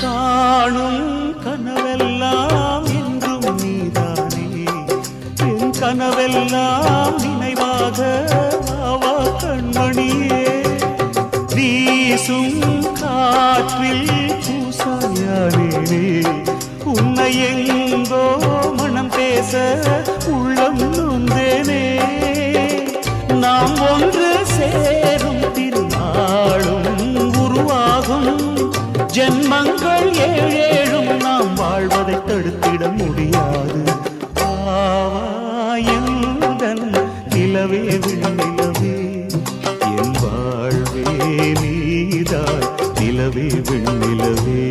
காணும் கனவெல்லாம் என்றும் நீதானே என் கனவெல்லாம் நினைவாக ஆவா கண்மணியே வீசும் காற்றில் பூசாயானே உன்னை எங்கோ மனம் பேச உள்ளம் நொந்தேனே நாம் ஒன்று சேரும் திருநாளும் உருவாகும் ஜென்மங்கள் ஏழேழும் நாம் வாழ்வதை தடுத்திட முடியாது ஆவாயந்தன் நிலவே விண்ணிலவே என் வாழ்வே நீதாய் நிலவே விண்ணிலவே